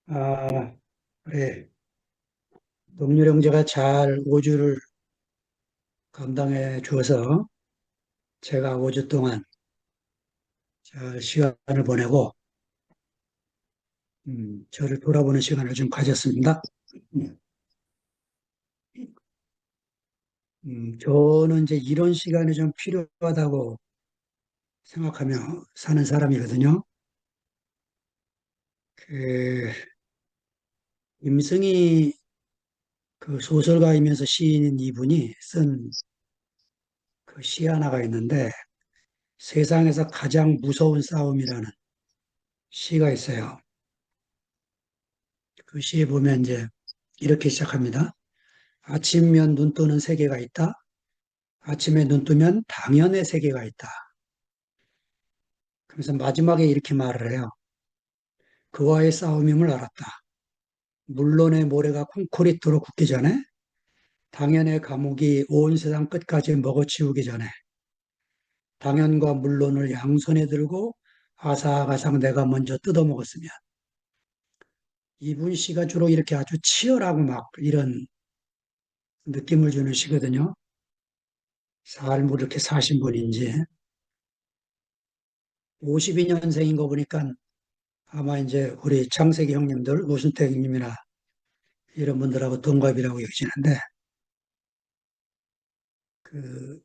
아, 그래. 동료 형제가 잘 5주를 감당해 주어서 제가 5주 동안 잘 시간을 보내고, 저를 돌아보는 시간을 좀 가졌습니다. 음, 저는 이제 이런 시간이 좀 필요하다고 생각하며 사는 사람이거든요. 그, 임승희 그 소설가이면서 시인인 이분이 쓴 그 시 하나가 있는데, 세상에서 가장 무서운 싸움이라는 시가 있어요. 그 시에 보면 이제 이렇게 시작합니다. 아침이면 눈 뜨는 세계가 있다. 아침에 눈 뜨면 당연의 세계가 있다. 그래서 마지막에 이렇게 말을 해요. 그와의 싸움임을 알았다. 물론의 모래가 콘크리트로 굳기 전에, 당연의 감옥이 온 세상 끝까지 먹어치우기 전에, 당연과 물론을 양손에 들고 아삭아삭 내가 먼저 뜯어먹었으면. 이분 시가 주로 이렇게 아주 치열하고 막 이런 느낌을 주는 시거든요. 삶을 이렇게 사신 분인지. 52년생인 거 보니까 아마 이제 우리 창세기 형님들, 오순택 님이나 이런 분들하고 동갑이라고 여기시는데, 그,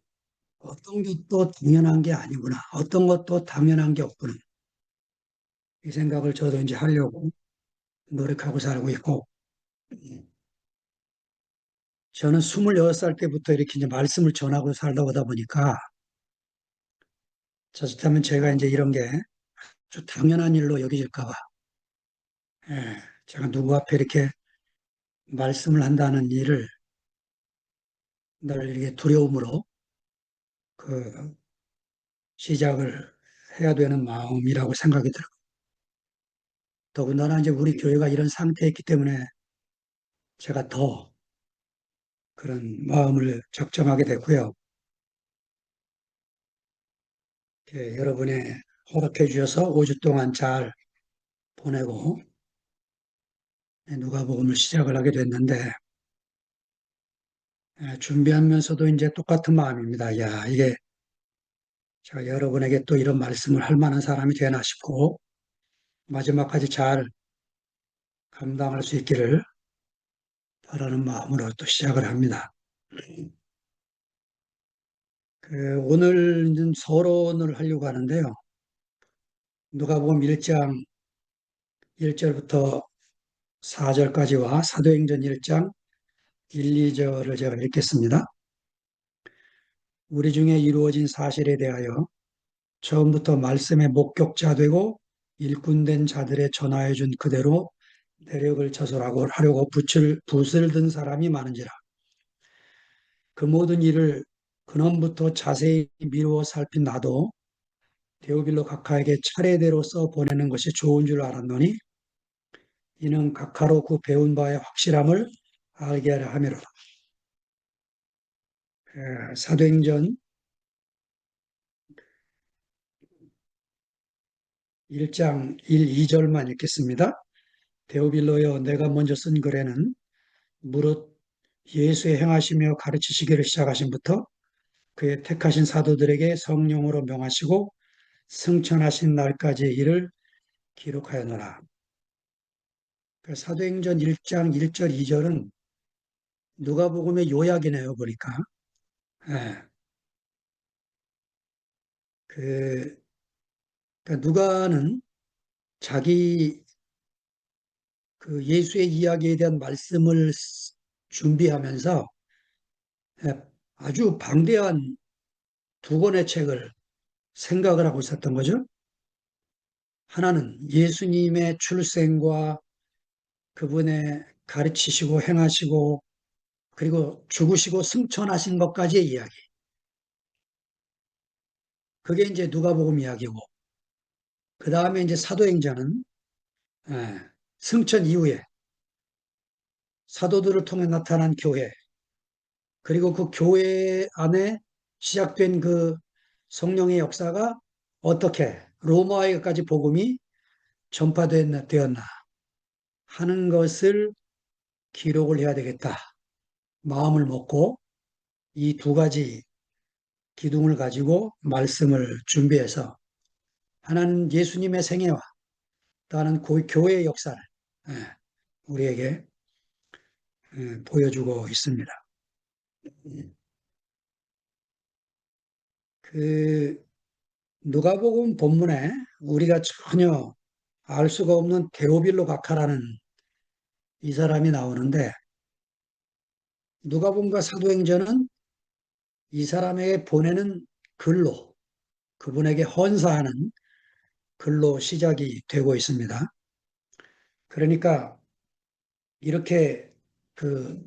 어떤 것도 당연한 게 아니구나. 어떤 것도 당연한 게 없구나. 이 생각을 저도 이제 하려고 노력하고 살고 있고, 저는 26살 때부터 이렇게 이제 말씀을 전하고 살다 오다 보니까, 자칫하면 제가 이제 이런 게 아주 당연한 일로 여겨질까 봐, 예, 제가 누구 앞에 이렇게 말씀을 한다는 일을 늘 이렇게 두려움으로 그 시작을 해야 되는 마음이라고 생각이 들어요. 더군다나 이제 우리 교회가 이런 상태에 있기 때문에 제가 더 그런 마음을 적정하게 됐고요. 여러분이 허락해 주셔서 5주 동안 잘 보내고 누가복음을 시작을 하게 됐는데, 준비하면서도 이제 똑같은 마음입니다. 야, 이게 제가 여러분에게 또 이런 말씀을 할 만한 사람이 되나 싶고 마지막까지 잘 감당할 수 있기를 바라는 마음으로 또 시작을 합니다. 오늘은 서론을 하려고 하는데요. 누가복음 1장 1절부터 4절까지와 사도행전 1장 1, 2절을 제가 읽겠습니다. 우리 중에 이루어진 사실에 대하여 처음부터 말씀의 목격자 되고 일꾼된 자들의 전하여 준 그대로 내력을 처설하고 하려고 붓을 든 사람이 많은지라. 그 모든 일을 근원부터 자세히 미루어 살핀 나도 데오빌로 각하에게 차례대로 써 보내는 것이 좋은 줄 알았노니 이는 각하로 그 배운 바의 확실함을 알게 하려 함이로라. 사도행전 1장 1, 2절만 읽겠습니다. 데오빌로여 내가 먼저 쓴 글에는 무릇 예수의 행하시며 가르치시기를 시작하신부터 그의 택하신 사도들에게 성령으로 명하시고 승천하신 날까지의 일을 기록하였노라. 사도행전 1장 1절 2절은 누가복음의 요약이네요, 보니까. 예, 그, 그러니까 누가는 자기 그 예수의 이야기에 대한 말씀을 준비하면서 예, 아주 방대한 두 권의 책을 생각을 하고 있었던 거죠. 하나는 예수님의 출생과 그분의 가르치시고 행하시고 그리고 죽으시고 승천하신 것까지의 이야기. 그게 이제 누가복음 이야기고 그 다음에 이제 사도행전은 예, 승천 이후에 사도들을 통해 나타난 교회 그리고 그 교회 안에 시작된 그 성령의 역사가 어떻게 로마에까지 복음이 전파되었나 하는 것을 기록을 해야 되겠다. 마음을 먹고 이 두 가지 기둥을 가지고 말씀을 준비해서 하나는 예수님의 생애와 또 하나는 교회의 역사를 예, 우리에게 보여주고 있습니다. 그 누가복음 본문에 우리가 전혀 알 수가 없는 데오빌로 각하라는 이 사람이 나오는데 누가복음과 사도행전은 이 사람에게 보내는 글로 그분에게 헌사하는 글로 시작이 되고 있습니다. 그러니까 이렇게 그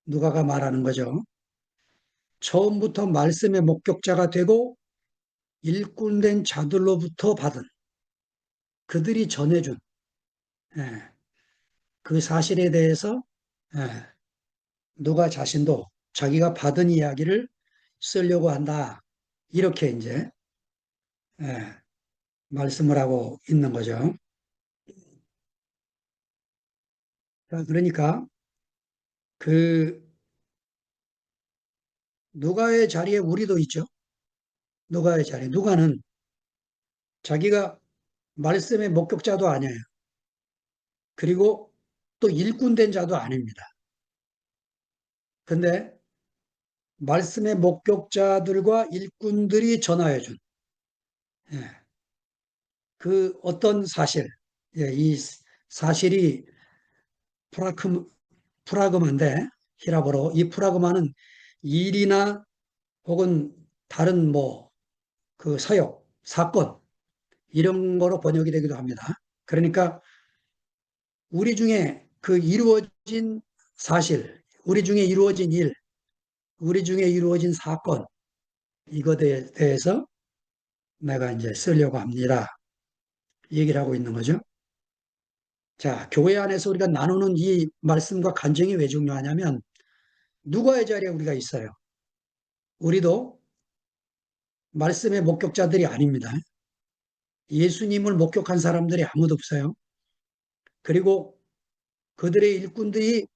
누가가 말하는 거죠. 처음부터 말씀의 목격자가 되고 일꾼된 자들로부터 받은 그들이 전해준 예, 그 사실에 대해서 예, 누가 자신도 자기가 받은 이야기를 쓰려고 한다. 이렇게 이제 예, 말씀을 하고 있는 거죠. 자, 그러니까 그 누가의 자리에 우리도 있죠. 누가의 자리. 누가는 자기가 말씀의 목격자도 아니에요. 그리고 또 일꾼된 자도 아닙니다. 근데 말씀의 목격자들과 일꾼들이 전하여준 예, 그 어떤 사실, 예, 이 사실이 프라크, 프라그마인데 히라보로 이 프라그마는 일이나 혹은 다른 뭐 그 사역, 사건 이런 거로 번역이 되기도 합니다. 그러니까 우리 중에 그 이루어진 사실, 우리 중에 이루어진 일, 우리 중에 이루어진 사건 이것에 대해서 내가 이제 쓰려고 합니다. 얘기를 하고 있는 거죠. 자, 교회 안에서 우리가 나누는 이 말씀과 간증이 왜 중요하냐면 누가의 자리에 우리가 있어요. 우리도 말씀의 목격자들이 아닙니다. 예수님을 목격한 사람들이 아무도 없어요. 그리고 그들의 일꾼들이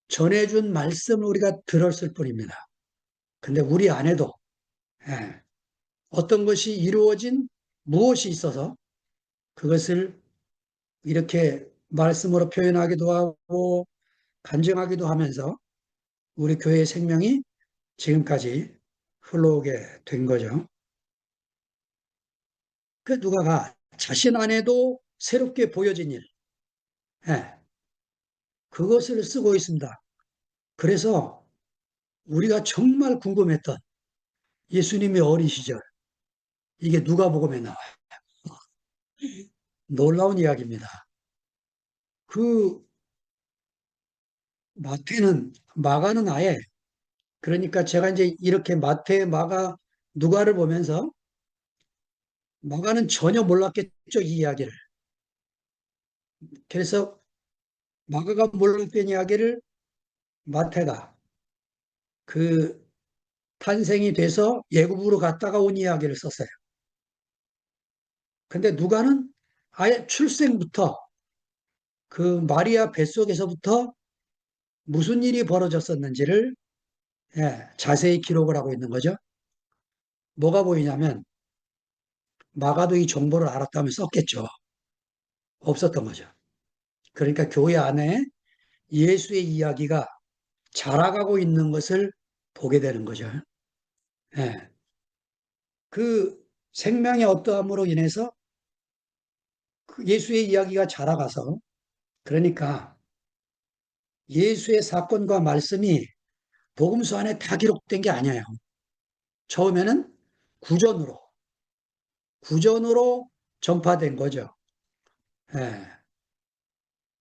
전해준 말씀을 우리가 들었을 뿐입니다. 근데 우리 안에도 예, 어떤 것이 이루어진 무엇이 있어서 그것을 이렇게 말씀으로 표현하기도 하고 간증하기도 하면서 우리 교회의 생명이 지금까지 흘러오게 된 거죠. 그 누가가 자신 안에도 새롭게 보여진 일, 예, 그것을 쓰고 있습니다. 그래서 우리가 정말 궁금했던 예수님의 어린 시절, 이게 누가복음에 나와요. 놀라운 이야기입니다. 그 마가는 아예, 그러니까 제가 이제 이렇게 마태, 마가, 누가를 보면서 마가는 전혀 몰랐겠죠, 이 이야기를. 그래서 마가가 몰랐던 이야기를 마태가 그 탄생이 돼서 예굽으로 갔다가 온 이야기를 썼어요. 근데 누가는 아예 출생부터 그 마리아 뱃속에서부터 무슨 일이 벌어졌었는지를 예, 자세히 기록을 하고 있는 거죠. 뭐가 보이냐면 마가도 이 정보를 알았다면 썼겠죠. 없었던 거죠. 그러니까 교회 안에 예수의 이야기가 자라가고 있는 것을 보게 되는 거죠. 예. 그 생명의 어떠함으로 인해서 그 예수의 이야기가 자라가서 그러니까 예수의 사건과 말씀이 복음서 안에 다 기록된 게 아니에요. 처음에는 구전으로, 구전으로 전파된 거죠. 예.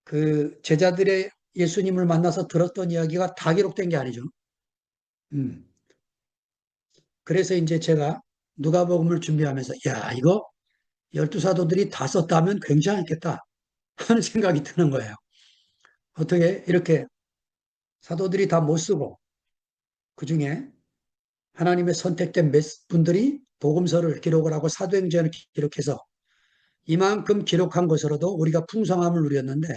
그 제자들의 예수님을 만나서 들었던 이야기가 다 기록된 게 아니죠. 음. 그래서 이제 제가 누가복음을 준비하면서 야, 이거 열두 사도들이 다 썼다면 굉장했겠다 하는 생각이 드는 거예요. 어떻게 이렇게 사도들이 다 못 쓰고 그중에 하나님의 선택된 몇 분들이 복음서를 기록을 하고 사도행전을 기록해서 이만큼 기록한 것으로도 우리가 풍성함을 누렸는데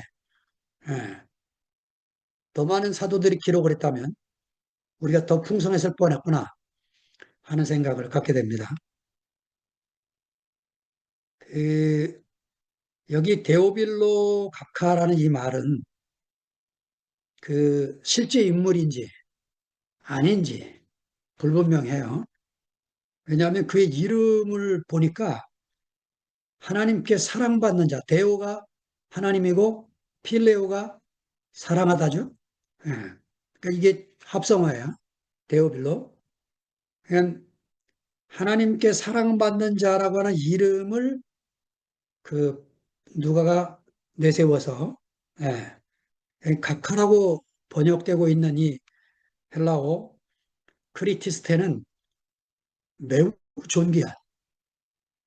예, 더 많은 사도들이 기록을 했다면 우리가 더 풍성했을 뻔했구나 하는 생각을 갖게 됩니다. 그, 여기 데오빌로 각하라는 이 말은 그 실제 인물인지 아닌지 불분명해요. 왜냐하면 그의 이름을 보니까 하나님께 사랑받는 자, 데오가 하나님이고 필레오가 사랑하다죠. 예. 그러니까 이게 합성어예요. 데오빌로. 그냥 하나님께 사랑받는 자라고 하는 이름을 그 누가가 내세워서 예. 각하라고 번역되고 있는 이 헬라어 크리티스테는 매우 존귀한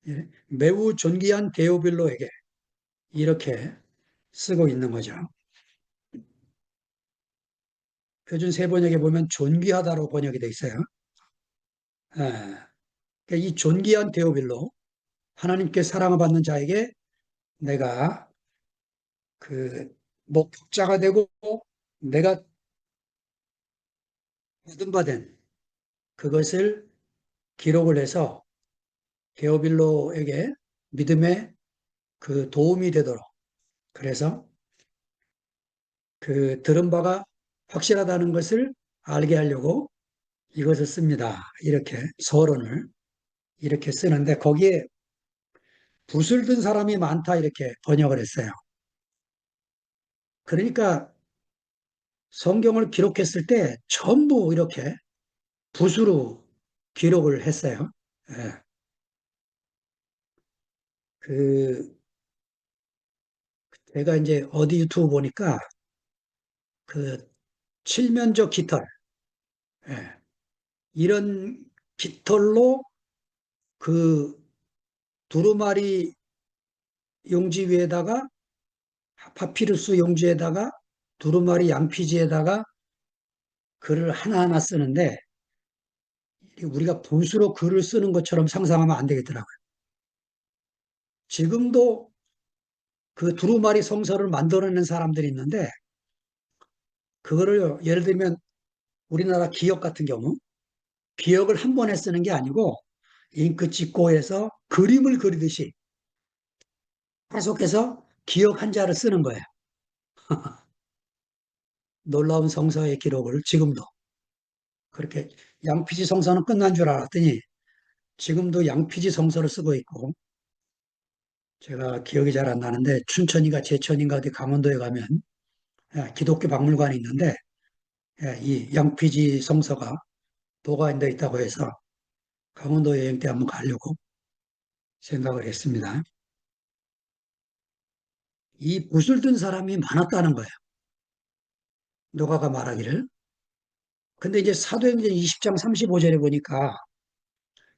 예, 매우 존귀한 데오빌로에게 이렇게 쓰고 있는 거죠. 표준 세번역에 보면 존귀하다로 번역이 돼 있어요. 예, 그러니까 이 존귀한 데오빌로 하나님께 사랑을 받는 자에게 내가 그 목격자가 되고 내가 받은 바된 그것을 기록을 해서 데오빌로에게 믿음에 그 도움이 되도록 그래서 그 들은 바가 확실하다는 것을 알게 하려고 이것을 씁니다. 이렇게 서론을 이렇게 쓰는데 거기에 붓을 든 사람이 많다 이렇게 번역을 했어요. 그러니까 성경을 기록했을 때 전부 이렇게 붓으로 기록을 했어요. 예. 그 제가 이제 어디 유튜브 보니까 그 칠면조 깃털 예. 이런 깃털로 그 두루마리 용지 위에다가 파피루스 용지에다가 두루마리 양피지에다가 글을 하나하나 쓰는데 우리가 붓으로 글을 쓰는 것처럼 상상하면 안 되겠더라고요. 지금도 그 두루마리 성서를 만들어내는 사람들이 있는데 그거를 예를 들면 우리나라 기역 같은 경우 기역을 한 번에 쓰는 게 아니고 잉크 찍고 해서 그림을 그리듯이 계속해서 기역 한자를 쓰는 거예요. 놀라운 성서의 기록을 지금도 그렇게 양피지 성서는 끝난 줄 알았더니 지금도 양피지 성서를 쓰고 있고 제가 기억이 잘 안 나는데 춘천인가 제천인가 어디 강원도에 가면 기독교 박물관이 있는데 이 양피지 성서가 보관되어 있다고 해서 강원도 여행 때 한번 가려고 생각을 했습니다. 이 붓을 든 사람이 많았다는 거예요. 누가가 말하기를. 근데 이제 사도행전 20장 35절에 보니까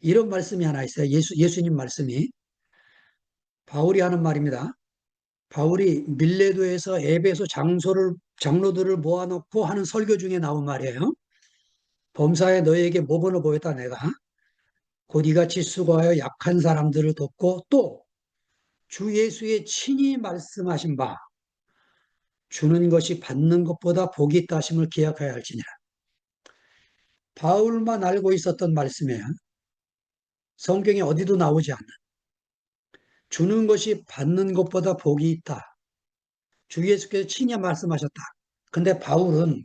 이런 말씀이 하나 있어요. 예수님 말씀이. 바울이 하는 말입니다. 바울이 밀레도에서 에베소 장로들을 모아놓고 하는 설교 중에 나온 말이에요. 범사에 너희에게 모범을 보였다 내가. 곧 이같이 수고하여 약한 사람들을 돕고 또 주 예수의 친히 말씀하신 바 주는 것이 받는 것보다 복이 있다 하심을 기약하여야 할지니라. 바울만 알고 있었던 말씀이에요. 성경에 어디도 나오지 않는 주는 것이 받는 것보다 복이 있다. 주 예수께서 친히 말씀하셨다. 근데 바울은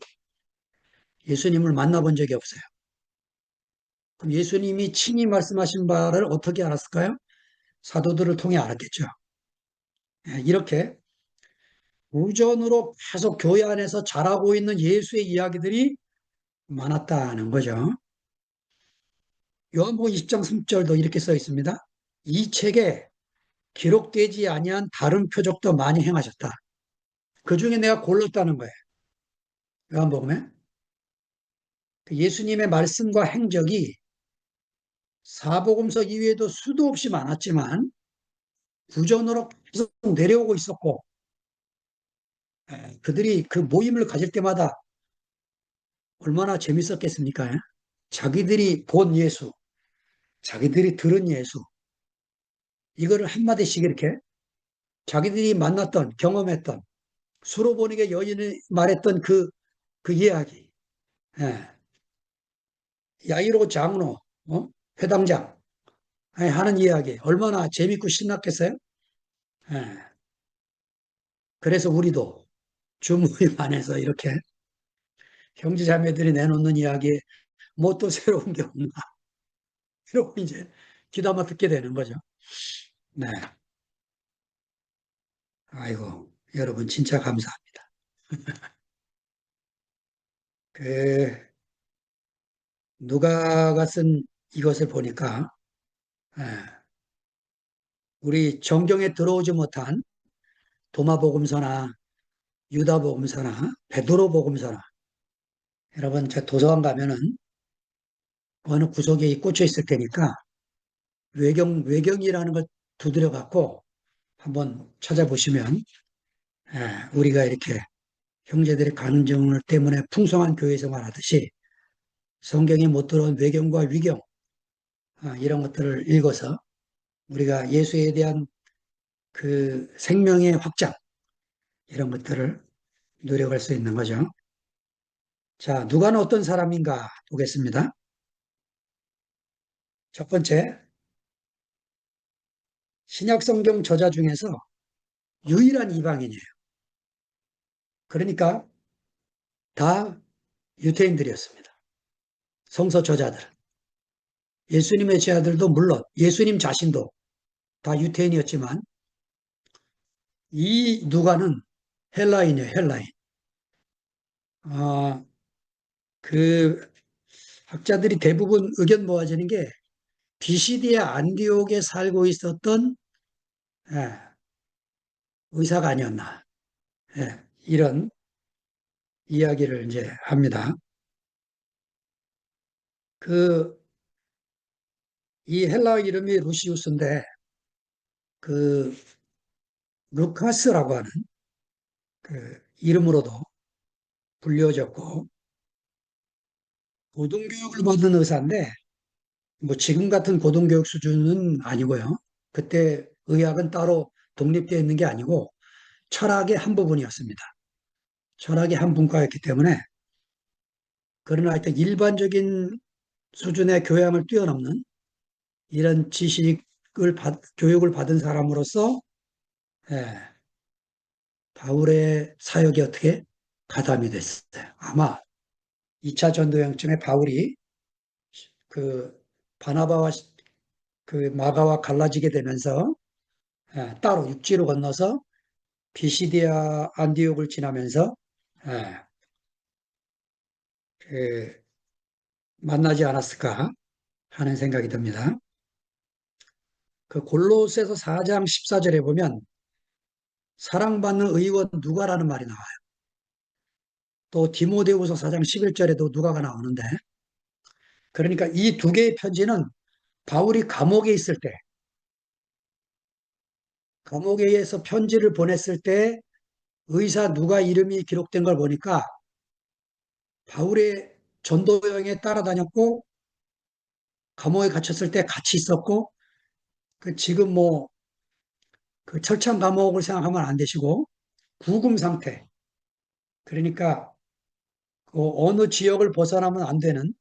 예수님을 만나본 적이 없어요. 그럼 예수님이 친히 말씀하신 바를 어떻게 알았을까요? 사도들을 통해 알았겠죠. 이렇게 우전으로 계속 교회 안에서 자라고 있는 예수의 이야기들이 많았다는 거죠. 요한복음 20장 3절도 이렇게 써 있습니다. 이 책에 기록되지 아니한 다른 표적도 많이 행하셨다. 그 중에 내가 골랐다는 거예요. 요한복음에. 예수님의 말씀과 행적이 사복음서 이외에도 수도 없이 많았지만 구전으로 계속 내려오고 있었고 그들이 그 모임을 가질 때마다 얼마나 재밌었겠습니까? 자기들이 본 예수, 자기들이 들은 예수 이거를 한마디씩 이렇게 자기들이 만났던 경험했던 수로보니게 여인이 말했던 그 이야기. 예. 야이로 장로, 어? 회당장 하는 이야기. 얼마나 재밌고 신났겠어요? 예. 그래서 우리도 주무임 안에서 이렇게 형제자매들이 내놓는 이야기에 뭐 또 새로운 게 없나. 이러고 이제 귀담아 듣게 되는 거죠. 네. 아이고, 여러분 진짜 감사합니다. 그, 누가가 쓴 이것을 보니까, 예, 우리 정경에 들어오지 못한 도마복음서나 유다복음서나 베드로복음서나 여러분 제 도서관 가면은 어느 구석에 꽂혀 있을 테니까 외경이라는 걸 두드려 갖고 한번 찾아보시면 우리가 이렇게 형제들의 간증을 때문에 풍성한 교회 생활하듯이 성경에 못 들어온 외경과 위경 이런 것들을 읽어서 우리가 예수에 대한 그 생명의 확장 이런 것들을 노력할 수 있는 거죠. 자, 누가는 어떤 사람인가 보겠습니다. 첫 번째, 신약 성경 저자 중에서 유일한 이방인이에요. 그러니까 다 유태인들이었습니다. 성서 저자들은. 예수님의 제자들도 물론 예수님 자신도 다 유태인이었지만 이 누가는 헬라인이에요, 헬라인. 아, 그 학자들이 대부분 의견 모아지는 게 비시디의 안디옥에 살고 있었던 예, 의사가 아니었나. 이런 이야기를 이제 합니다. 그, 이 헬라 이름이 루시우스인데 그 루카스라고 하는 그 이름으로도 불려졌고 고등교육을 받는 의사인데 뭐 지금 같은 고등교육 수준은 아니고요. 그때 의학은 따로 독립되어 있는 게 아니고 철학의 한 부분이었습니다. 철학의 한 분과였기 때문에 그러나 하여튼 일반적인 수준의 교양을 뛰어넘는 이런 교육을 받은 사람으로서 예, 바울의 사역이 어떻게 가담이 됐어요. 아마 2차 전도여행쯤에 바울이 그 바나바와 그 마가와 갈라지게 되면서 따로 육지로 건너서 비시디아 안디옥을 지나면서 예, 그 만나지 않았을까 하는 생각이 듭니다. 그 골로새서 4장 14절에 보면 사랑받는 의원 누가라는 말이 나와요. 또 디모데후서 4장 11절에도 누가가 나오는데 그러니까 이 두 개의 편지는 바울이 감옥에 있을 때 감옥에서 편지를 보냈을 때 의사 누가 이름이 기록된 걸 보니까 바울의 전도 여행에 따라다녔고 감옥에 갇혔을 때 같이 있었고 그 지금 뭐 그 철창 감옥을 생각하면 안 되시고 구금 상태 그러니까 그 어느 지역을 벗어나면 안 되는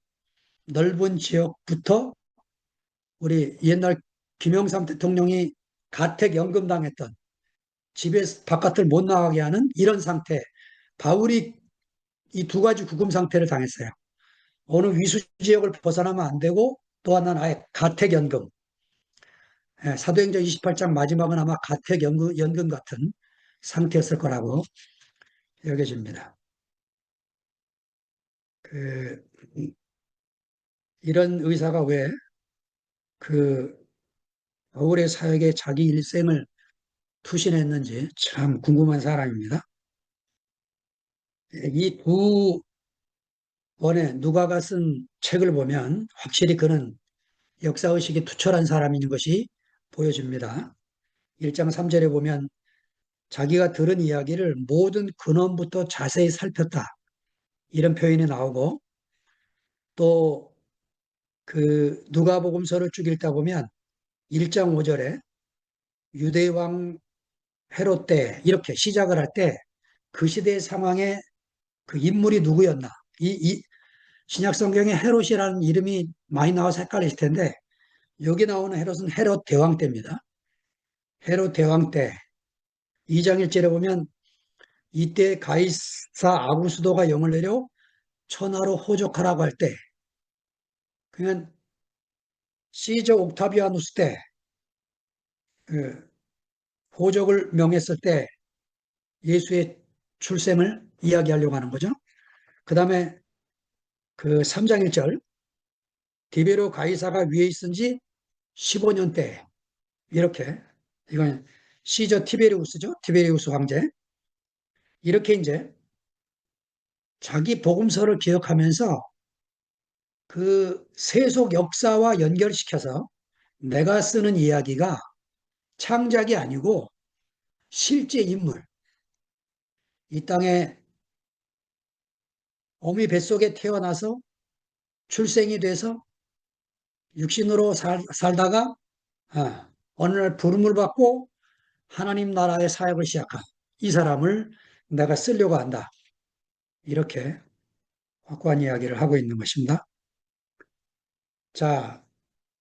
넓은 지역부터 우리 옛날 김영삼 대통령이 가택연금 당했던 집에 바깥을 못 나가게 하는 이런 상태. 바울이 이 두 가지 구금 상태를 당했어요. 어느 위수 지역을 벗어나면 안 되고 또 하나는 아예 가택연금. 사도행전 28장 마지막은 아마 가택연금 같은 상태였을 거라고 여겨집니다. 그, 이런 의사가 왜 그 바울의 사역에 자기 일생을 투신했는지 참 궁금한 사람입니다. 이 두 권에 누가가 쓴 책을 보면 확실히 그는 역사의식이 투철한 사람인 것이 보여집니다. 1장 3절에 보면 자기가 들은 이야기를 모든 근원부터 자세히 살폈다. 이런 표현이 나오고 또 그 누가복음서를 쭉 읽다 보면 1장 5절에 유대왕 헤롯 때 이렇게 시작을 할 때 그 시대의 상황에 그 인물이 누구였나. 이 신약 성경에 헤롯이라는 이름이 많이 나와서 헷갈리실 텐데 여기 나오는 헤롯은 헤롯 대왕 때입니다. 헤롯 대왕 때 2장 1절에 보면 이때 가이사 아구스도가 영을 내려 천하로 호족하라고 할 때, 그러면 시저 옥타비아누스 때 그 호족을 명했을 때 예수의 출생을 이야기하려고 하는 거죠. 그 다음에 그 3장 1절 디베로 가이사가 위에 있은 지 15년 때 이렇게 이건 시저 티베리우스죠. 티베리우스 황제. 이렇게 이제 자기 복음서를 기억하면서 그 세속 역사와 연결시켜서 내가 쓰는 이야기가 창작이 아니고 실제 인물, 이 땅에 어미 뱃속에 태어나서 출생이 돼서 육신으로 살다가 어느 날 부름을 받고 하나님 나라의 사역을 시작한 이 사람을 내가 쓰려고 한다. 이렇게 확고한 이야기를 하고 있는 것입니다. 자,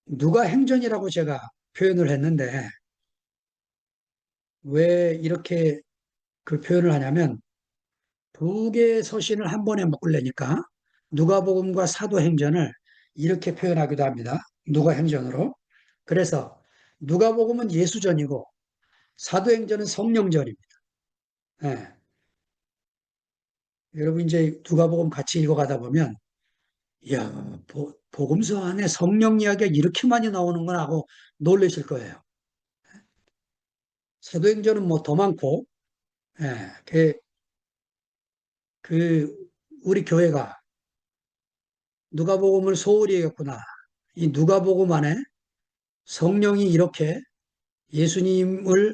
누가 행전이라고 제가 표현을 했는데 왜 이렇게 그 표현을 하냐면 두 개의 서신을 한 번에 묶으려니까 누가복음과 사도행전을 이렇게 표현하기도 합니다. 누가행전으로. 그래서 누가복음은 예수전이고 사도행전은 성령전입니다. 예. 여러분 이제 누가복음 같이 읽어가다 보면 야, 복음서 안에 성령 이야기가 이렇게 많이 나오는구나 하고 놀라실 거예요. 사도행전은 뭐 더 많고, 예, 우리 교회가 누가복음을 소홀히 여겼구나. 이 누가복음 안에 성령이 이렇게 예수님을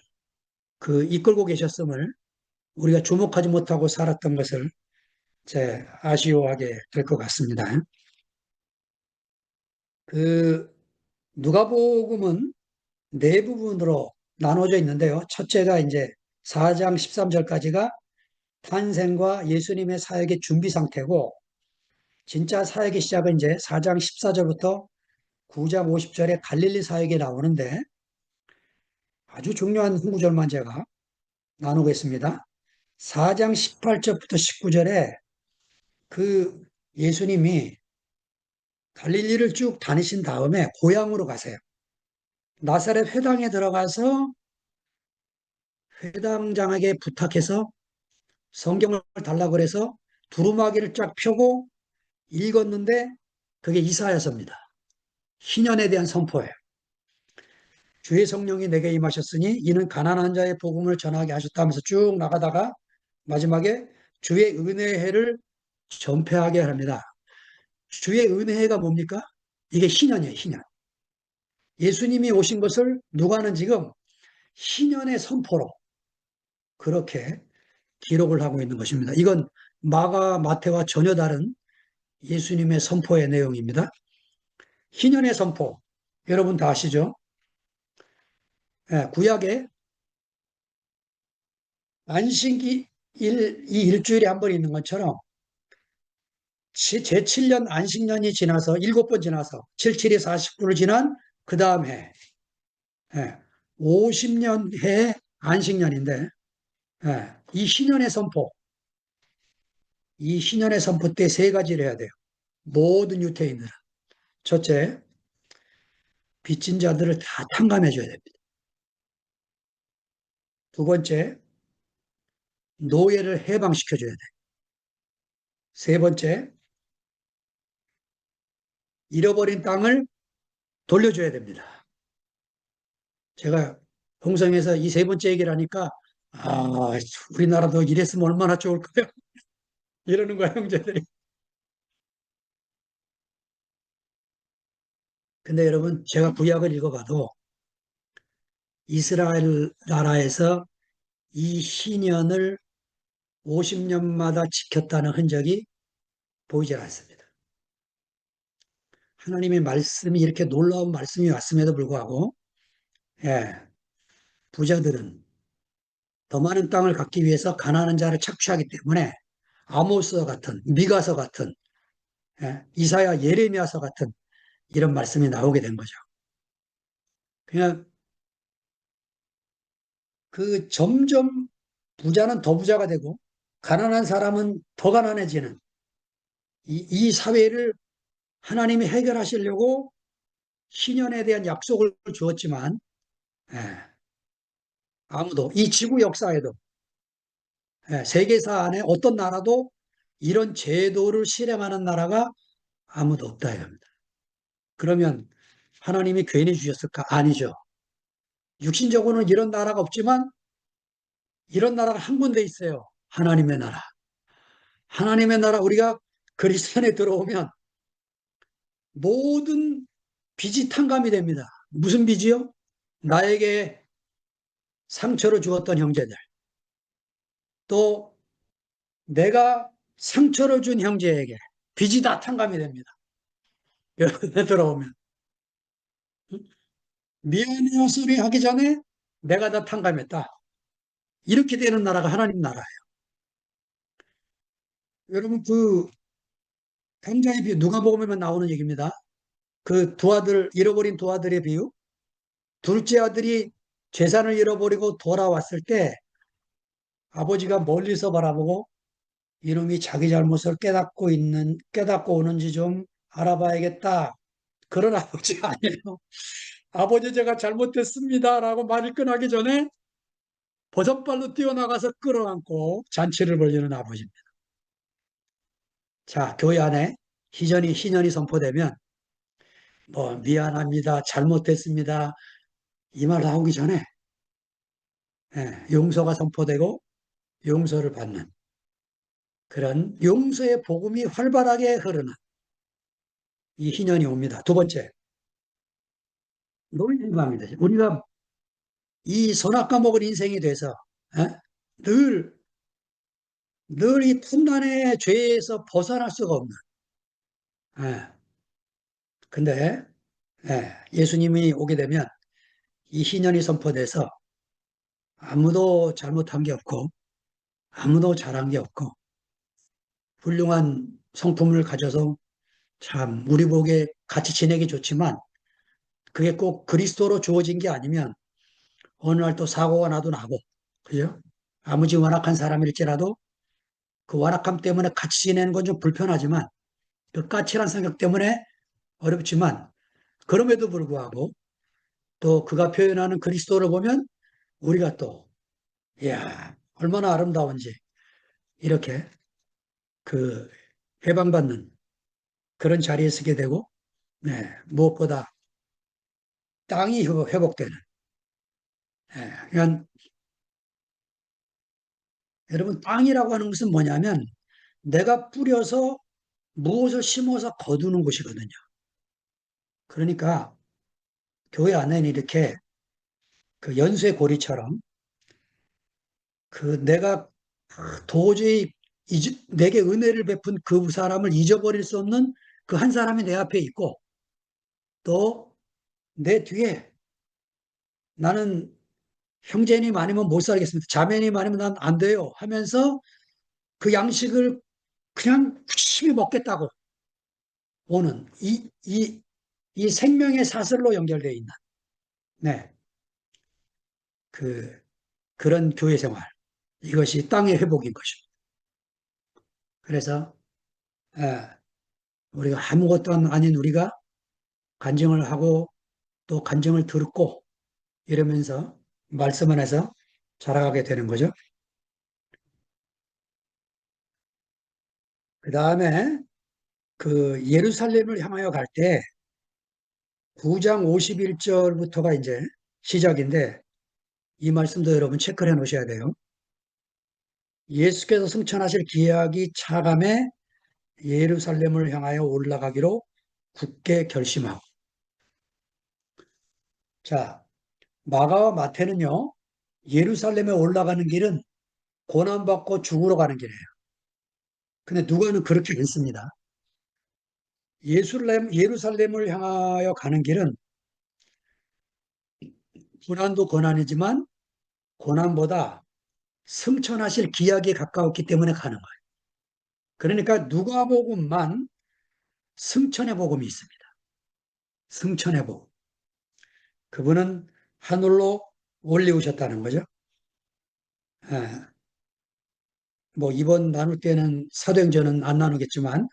그 이끌고 계셨음을 우리가 주목하지 못하고 살았던 것을 제 아쉬워하게 될 것 같습니다. 그 누가복음은 네 부분으로 나눠져 있는데요. 첫째가 이제 4장 13절까지가 탄생과 예수님의 사역의 준비 상태고 진짜 사역의 시작은 이제 4장 14절부터 9장 50절에 갈릴리 사역이 나오는데 아주 중요한 한 구절만 제가 나누겠습니다. 4장 18절부터 19절에 그 예수님이 갈릴리를 쭉 다니신 다음에 고향으로 가세요. 나사렛 회당에 들어가서 회당장에게 부탁해서 성경을 달라고 그래서 두루마기를 쫙 펴고 읽었는데 그게 이사야서입니다. 희년에 대한 선포예요. 주의 성령이 내게 임하셨으니 이는 가난한 자의 복음을 전하게 하셨다면서 쭉 나가다가 마지막에 주의 은혜의 해를 전폐하게 합니다. 주의 은혜가 뭡니까? 이게 희년이에요, 희년. 예수님이 오신 것을 누가는 지금 희년의 선포로 그렇게 기록을 하고 있는 것입니다. 이건 마가, 마태와 전혀 다른 예수님의 선포의 내용입니다. 희년의 선포. 여러분 다 아시죠? 예, 구약에 안식이 이 일주일에 한 번 있는 것처럼 제7년 안식년이 지나서 7번 지나서 77이 49를 지난 그 다음 해 50년 해 안식년인데 이 신년의 선포 이 신년의 선포 때 세 가지를 해야 돼요. 모든 유태인들은 첫째 빚진 자들을 다 탕감해 줘야 됩니다. 두 번째 노예를 해방시켜 줘야 돼요. 세 번째 잃어버린 땅을 돌려줘야 됩니다. 제가 동성에서 이 세 번째 얘기를 하니까 우리나라도 이랬으면 얼마나 좋을까요? 이러는 거야 형제들이. 근데 여러분 제가 구약을 읽어봐도 이스라엘 나라에서 이 희년을 50년마다 지켰다는 흔적이 보이질 않습니다. 하나님의 말씀이 이렇게 놀라운 말씀이 왔음에도 불구하고 예, 부자들은 더 많은 땅을 갖기 위해서 가난한 자를 착취하기 때문에 아모스 같은, 미가서 같은, 이사야, 예레미야서 같은 이런 말씀이 나오게 된 거죠. 그냥 그 점점 부자는 더 부자가 되고 가난한 사람은 더 가난해지는 이 사회를 하나님이 해결하시려고 신년에 대한 약속을 주었지만, 예, 아무도 이 지구 역사에도, 세계사 안에 어떤 나라도 이런 제도를 실행하는 나라가 아무도 없다 이겁니다. 그러면 하나님이 괜히 주셨을까? 아니죠. 육신적으로는 이런 나라가 없지만 이런 나라가 한 군데 있어요. 하나님의 나라. 하나님의 나라, 우리가 그리스도 안에 들어오면 모든 빚이 탕감이 됩니다. 무슨 빚이요? 나에게 상처를 주었던 형제들, 또 내가 상처를 준 형제에게 빚이 다 탕감이 됩니다. 여러분에 들어오면 미안해요 소리 하기 전에 내가 다 탕감했다. 이렇게 되는 나라가 하나님 나라예요. 여러분 그 강자의 비유 누가복음에 나오는 얘기입니다. 그 두 아들 잃어버린 두 아들의 비유. 둘째 아들이 재산을 잃어버리고 돌아왔을 때 아버지가 멀리서 바라보고 이놈이 자기 잘못을 깨닫고 오는지 좀 알아봐야겠다. 그런 아버지가 아니에요. 아버지 제가 잘못했습니다라고 말을 끝나기 전에 버선발로 뛰어나가서 끌어안고 잔치를 벌이는 아버지입니다. 자, 교회 안에 희년이 선포되면 뭐 미안합니다, 잘못했습니다 이 말 나오기 전에 용서가 선포되고 용서를 받는 그런 용서의 복음이 활발하게 흐르는 이 희년이 옵니다. 두 번째, 노인감입니다. 우리가 이 선악과 먹은 인생이 돼서 에? 늘, 늘 이 탐난의 죄에서 벗어날 수가 없는. 예. 근데 예수님이 오게 되면 이 희년이 선포돼서 아무도 잘못한 게 없고 아무도 잘한 게 없고 훌륭한 성품을 가져서 참 우리 보기에 같이 지내기 좋지만 그게 꼭 그리스도로 주어진 게 아니면 어느 날 또 사고가 나도 나고 그죠? 아무리 완악한 사람일지라도 그 완악함 때문에 같이 지내는 건 좀 불편하지만 그 까칠한 성격 때문에 어렵지만 그럼에도 불구하고 또 그가 표현하는 그리스도를 보면 우리가 또 이야 얼마나 아름다운지 이렇게 그 해방받는 그런 자리에 서게 되고 무엇보다 땅이 회복되는 그러니까 여러분 땅이라고 하는 것은 뭐냐면 내가 뿌려서 무엇을 심어서 거두는 곳이거든요. 그러니까 교회 안에는 이렇게 그 연쇄 고리처럼 그 내가 도저히 내게 은혜를 베푼 그 사람을 잊어버릴 수 없는 그 한 사람이 내 앞에 있고 또 내 뒤에 나는 형제님 아니면 못 살겠습니다. 자매님 아니면 난 안 돼요 하면서 그 양식을 그냥 열심히 먹겠다고 오는 이 생명의 사슬로 연결되어 있는 네, 그, 그런 교회 생활. 이것이 땅의 회복인 것입니다. 그래서 우리가 아무것도 아닌 우리가 간증을 하고 또 간증을 듣고 이러면서 말씀 안에서 자라가게 되는 거죠. 그 다음에 그 예루살렘을 향하여 갈 때 9장 51절부터가 이제 시작인데 이 말씀도 여러분 체크를 해 놓으셔야 돼요. 예수께서 승천하실 기약이 차감해 예루살렘을 향하여 올라가기로 굳게 결심하고 자 마가와 마태는요 예루살렘에 올라가는 길은 고난받고 죽으러 가는 길이에요. 근데 누가는 그렇게 읽습니다. 예루살렘을 향하여 가는 길은 고난도 고난이지만 고난보다 승천하실 기약이 가까웠기 때문에 가는 거예요. 그러니까 누가복음만 승천의 복음이 있습니다. 승천의 복음. 그분은 하늘로 올리우셨다는 거죠. 예, 뭐 이번 나눌 때는 사도행전은 안 나누겠지만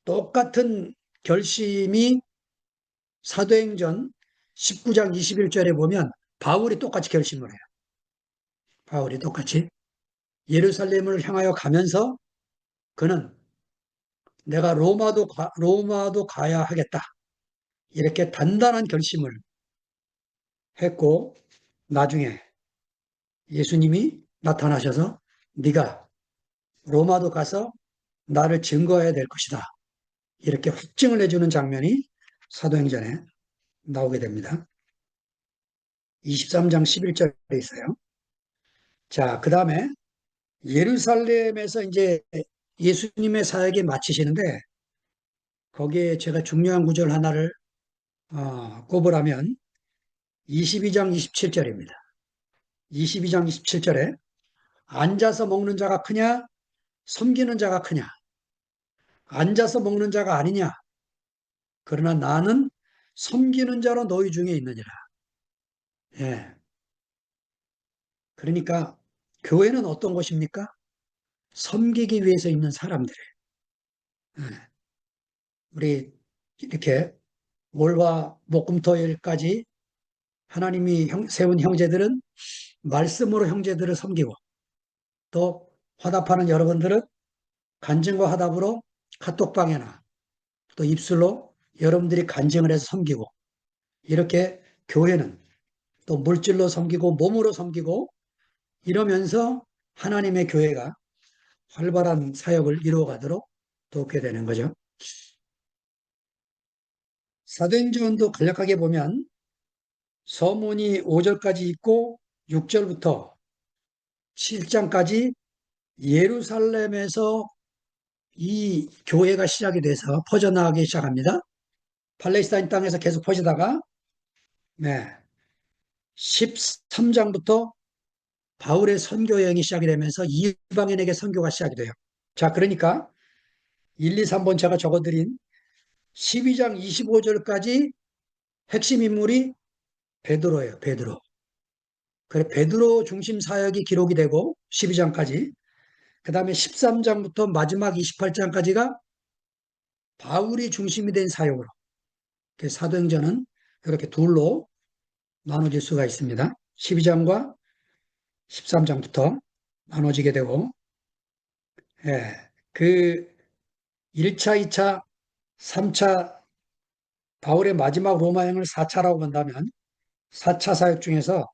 똑같은 결심이 사도행전 19장 21절에 보면 바울이 똑같이 결심을 해요. 바울이 똑같이 예루살렘을 향하여 가면서 그는 내가 로마도 가야 하겠다. 이렇게 단단한 결심을 했고 나중에 예수님이 나타나셔서 네가 로마도 가서 나를 증거해야 될 것이다. 이렇게 확증을 해주는 장면이 사도행전에 나오게 됩니다. 23장 11절에 있어요. 자, 그 다음에 예루살렘에서 이제 예수님의 사역이 마치시는데 거기에 제가 중요한 구절 하나를 꼽으라면 22장 27절입니다. 22장 27절에 앉아서 먹는 자가 크냐 섬기는 자가 크냐 앉아서 먹는 자가 아니냐 그러나 나는 섬기는 자로 너희 중에 있느니라. 예. 그러니까 교회는 어떤 곳입니까? 섬기기 위해서 있는 사람들이에요. 예. 우리 이렇게 월화 목금토일까지 하나님이 세운 형제들은 말씀으로 형제들을 섬기고 또 화답하는 여러분들은 간증과 화답으로 카톡방에나 또 입술로 여러분들이 간증을 해서 섬기고 이렇게 교회는 또 물질로 섬기고 몸으로 섬기고 이러면서 하나님의 교회가 활발한 사역을 이루어가도록 돕게 되는 거죠. 사도행전도 간략하게 보면 서문이 5절까지 있고 6절부터 7장까지 예루살렘에서 이 교회가 시작이 돼서 퍼져나가기 시작합니다. 팔레스타인 땅에서 계속 퍼지다가 네, 13장부터 바울의 선교 여행이 시작이 되면서 이방인에게 선교가 시작이 돼요. 자, 그러니까 1, 2, 3번 제가 적어드린 12장 25절까지 핵심 인물이 베드로예요. 베드로. 그래 베드로 중심 사역이 기록이 되고 12장까지 그 다음에 13장부터 마지막 28장까지가 바울이 중심이 된 사역으로 사도행전은 이렇게 둘로 나눠질 수가 있습니다. 12장과 13장부터 나눠지게 되고 예, 그 1차, 2차, 3차 바울의 마지막 로마행을 4차라고 본다면 4차 사역 중에서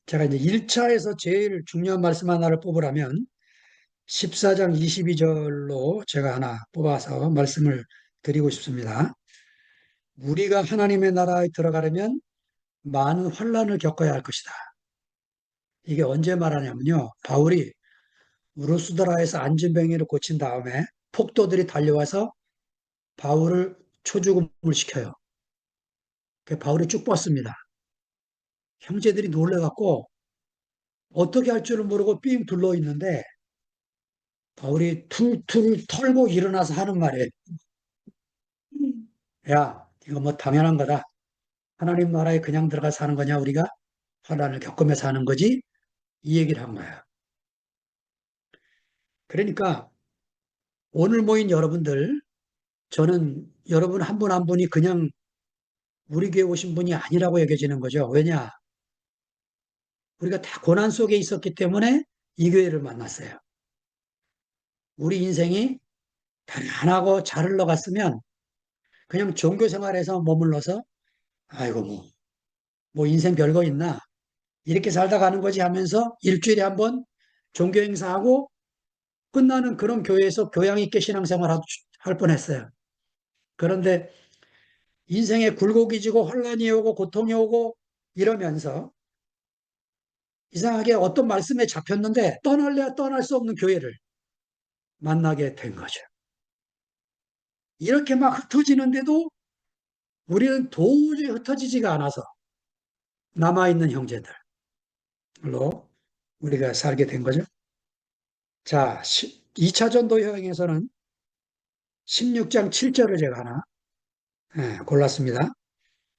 제가 이제 1차에서 제일 중요한 말씀 하나를 뽑으라면 14장 22절로 제가 하나 뽑아서 말씀을 드리고 싶습니다. 우리가 하나님의 나라에 들어가려면 많은 환난을 겪어야 할 것이다. 이게 언제 말하냐면요. 바울이 우르스드라에서 안진뱅이를 고친 다음에 폭도들이 달려와서 바울을 초죽음을 시켜요. 바울이 쭉 뻗습니다. 형제들이 놀래갖고 어떻게 할 줄을 모르고 삥 둘러 있는데 바울이 툴툴 털고 일어나서 하는 말이에요. 야, 이거 뭐 당연한 거다. 하나님 나라에 그냥 들어가 사는 거냐 우리가? 환난을 겪으면서 하는 거지? 이 얘기를 한 거야. 그러니까 오늘 모인 여러분들 저는 여러분 한 분 한 분이 그냥 우리 교회 오신 분이 아니라고 여겨지는 거죠. 왜냐? 우리가 다 고난 속에 있었기 때문에 이 교회를 만났어요. 우리 인생이 편안하고 잘 흘러갔으면 그냥 종교 생활에서 머물러서 아이고 뭐 인생 별거 있나 이렇게 살다 가는 거지 하면서 일주일에 한 번 종교 행사하고 끝나는 그런 교회에서 교양 있게 신앙생활 할 뻔했어요. 그런데 인생에 굴곡이 지고 혼란이 오고 고통이 오고 이러면서 이상하게 어떤 말씀에 잡혔는데 떠날래야 떠날 수 없는 교회를 만나게 된 거죠. 이렇게 막 흩어지는데도 우리는 도저히 흩어지지가 않아서 남아있는 형제들로 우리가 살게 된 거죠. 자, 2차 전도 여행에서는 16장 7절을 제가 하나 골랐습니다.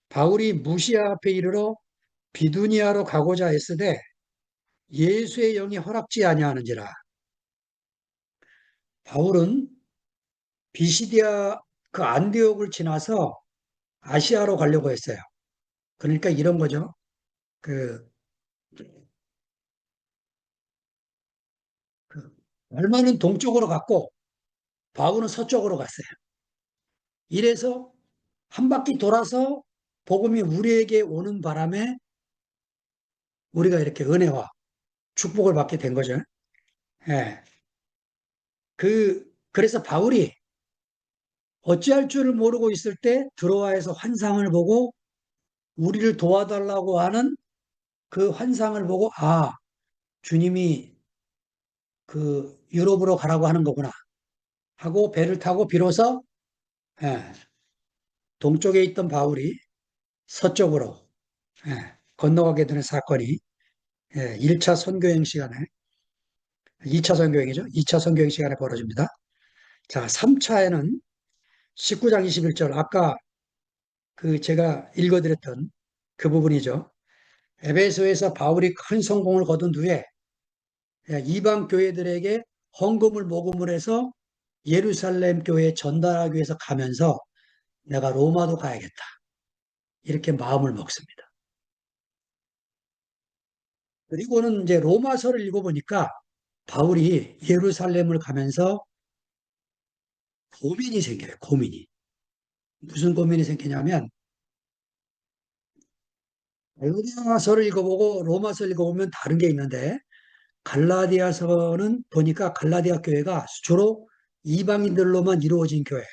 바울이 무시아 앞에 이르러 비두니아로 가고자 했으되 예수의 영이 허락지 아니하는지라. 바울은 비시디아 그 안디옥을 지나서 아시아로 가려고 했어요. 그러니까 이런 거죠. 그, 그 얼마는 동쪽으로 갔고 바울은 서쪽으로 갔어요. 이래서 한 바퀴 돌아서 복음이 우리에게 오는 바람에 우리가 이렇게 은혜와 축복을 받게 된 거죠. 예. 그래서 바울이 어찌할 줄을 모르고 있을 때 드로아에서 환상을 보고 우리를 도와달라고 하는 그 환상을 보고, 아, 주님이 그 유럽으로 가라고 하는 거구나 하고 배를 타고 비로소 예, 동쪽에 있던 바울이 서쪽으로 건너가게 되는 사건이 1차 선교행 시간에, 2차 선교행이죠. 2차 선교행 시간에 벌어집니다. 자, 3차에는 19장 21절, 아까 그 제가 읽어드렸던 그 부분이죠. 에베소에서 바울이 큰 성공을 거둔 후에 이방 교회들에게 헌금을 모금을 해서 예루살렘 교회에 전달하기 위해서 가면서 내가 로마도 가야겠다. 이렇게 마음을 먹습니다. 그리고는 이제 로마서를 읽어보니까 바울이 예루살렘을 가면서 고민이 생겨요. 고민이. 무슨 고민이 생기냐면 갈라디아서를 읽어보고 로마서를 읽어보면 다른 게 있는데 갈라디아서는 보니까 갈라디아 교회가 주로 이방인들로만 이루어진 교회예요.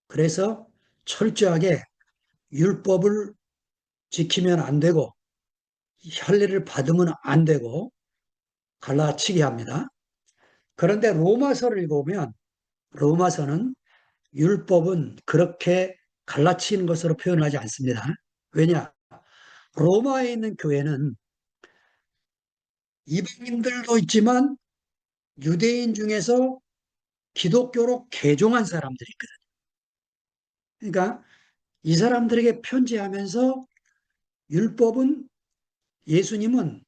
그래서 철저하게 율법을 지키면 안 되고 할례를 받으면 안 되고 갈라치게 합니다. 그런데 로마서를 읽어보면 로마서는 율법은 그렇게 갈라치는 것으로 표현하지 않습니다. 왜냐? 로마에 있는 교회는 이방인들도 있지만 유대인 중에서 기독교로 개종한 사람들이 있거든요. 그러니까 이 사람들에게 편지하면서 율법은 예수님은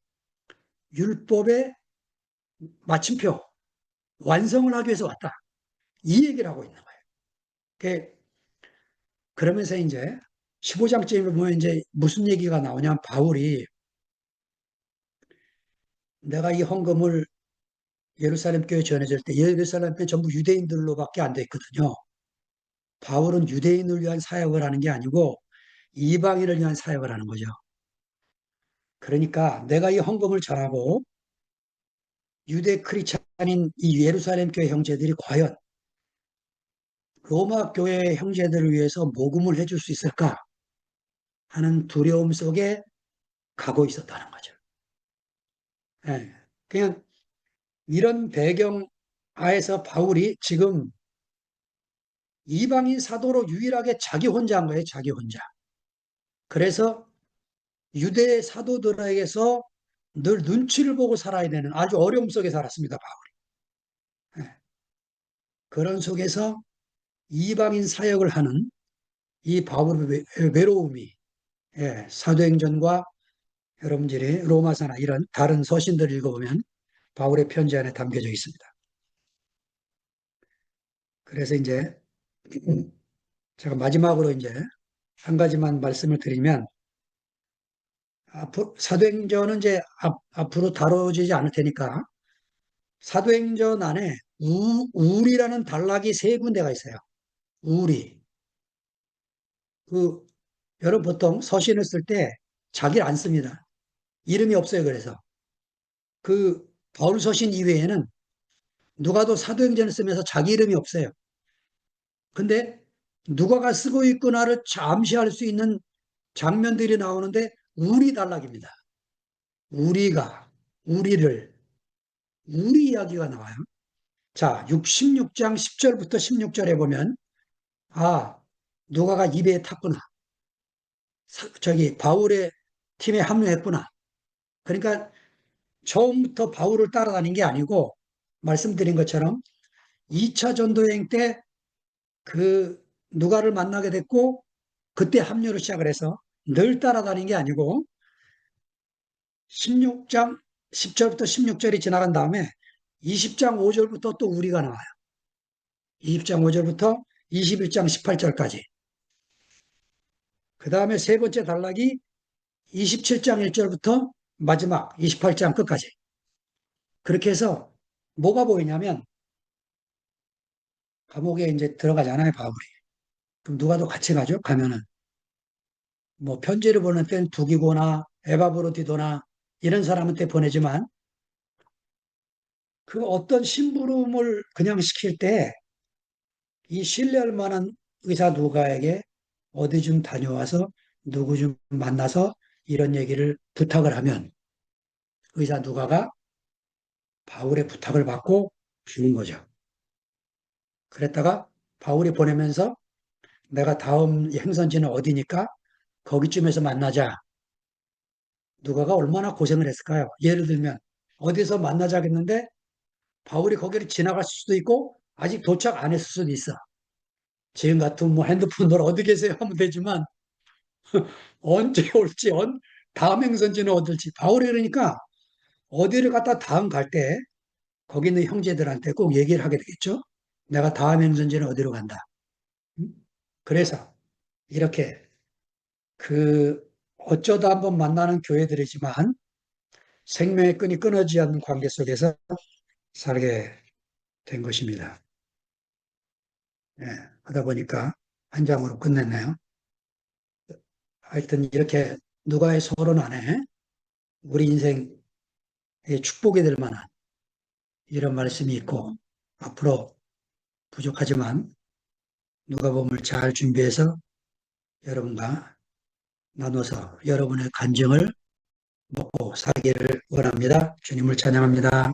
율법의 마침표, 완성을 하기 위해서 왔다. 이 얘기를 하고 있는 거예요. 그러면서 이제 15장쯤에 보면 이제 무슨 얘기가 나오냐면 바울이 내가 이 헌금을 예루살렘 교회 전해질 때 예루살렘 교회 전부 유대인들로밖에 안 돼 있거든요. 바울은 유대인을 위한 사역을 하는 게 아니고 이방인을 위한 사역을 하는 거죠. 그러니까 내가 이 헌금을 전하고 유대 크리스찬인 이 예루살렘 교회 형제들이 과연 로마 교회 형제들을 위해서 모금을 해줄 수 있을까 하는 두려움 속에 가고 있었다는 거죠. 예. 그냥 이런 배경 하에서 바울이 지금 이방인 사도로 유일하게 자기 혼자 한 거예요. 자기 혼자. 그래서 유대 사도들에게서 늘 눈치를 보고 살아야 되는 아주 어려움 속에 살았습니다. 바울이. 예. 그런 속에서 이방인 사역을 하는 이 바울의 외로움이 사도행전과 여러분들이 로마서나 이런 다른 서신들을 읽어보면 바울의 편지 안에 담겨져 있습니다. 그래서 이제 제가 마지막으로 이제 한 가지만 말씀을 드리면 사도행전은 이제 앞으로 다뤄지지 않을 테니까 사도행전 안에 우리라는 단락이 세 군데가 있어요. 우리. 그 여러분 보통 서신을 쓸 때 자기를 안 씁니다. 이름이 없어요. 그래서 그 바울 서신 이외에는 누가도 사도행전을 쓰면서 자기 이름이 없어요. 근데 누가가 쓰고 있구나를 잠시할 수 있는 장면들이 나오는데 우리 단락입니다. 우리가, 우리를, 우리 이야기가 나와요. 자, 66장 10절부터 16절에 보면, 아, 누가가 입에 탔구나. 저기, 바울의 팀에 합류했구나. 그러니까 처음부터 바울을 따라다닌 게 아니고 말씀드린 것처럼 2차 전도 여행 때 그 누가를 만나게 됐고 그때 합류를 시작을 해서 늘 따라다닌 게 아니고 16장 10절부터 16절이 지나간 다음에 20장 5절부터 또 우리가 나와요. 20장 5절부터 21장 18절까지. 그 다음에 세 번째 단락이 27장 1절부터 마지막 28장 끝까지. 그렇게 해서 뭐가 보이냐면 감옥에 이제 들어가잖아요, 바울이. 그럼 누가도 같이 가죠? 가면은. 뭐 편지를 보낼 땐 두기고나 에바브로디도나 이런 사람한테 보내지만 그 어떤 심부름을 그냥 시킬 때 이 신뢰할 만한 의사 누가에게 어디 좀 다녀와서 누구 좀 만나서 이런 얘기를 부탁을 하면 의사 누가가 바울의 부탁을 받고 주는 거죠. 그랬다가 바울이 보내면서 내가 다음 행선지는 어디니까 거기쯤에서 만나자. 누가가 얼마나 고생을 했을까요? 예를 들면 어디서 만나자겠는데 바울이 거기를 지나갈 수도 있고 아직 도착 안 했을 수도 있어. 지금 같은 뭐 핸드폰으로 어디 계세요 하면 되지만 언제 올지 다음 행선지는 어딜지 바울이 그러니까 어디를 갔다 다음 갈 때 거기 있는 형제들한테 꼭 얘기를 하게 되겠죠. 내가 다음 행선지는 어디로 간다. 음? 그래서 이렇게 그 어쩌다 한번 만나는 교회들이지만 생명의 끈이 끊어지지 않는 관계 속에서 살게 된 것입니다. 예, 하다 보니까 한 장으로 끝냈네요. 하여튼 이렇게 누가의 서론 안에 우리 인생의 축복이 될 만한 이런 말씀이 있고 앞으로 부족하지만 누가복음을 잘 준비해서 여러분과 나눠서 여러분의 간증을 먹고 살기를 원합니다. 주님을 찬양합니다.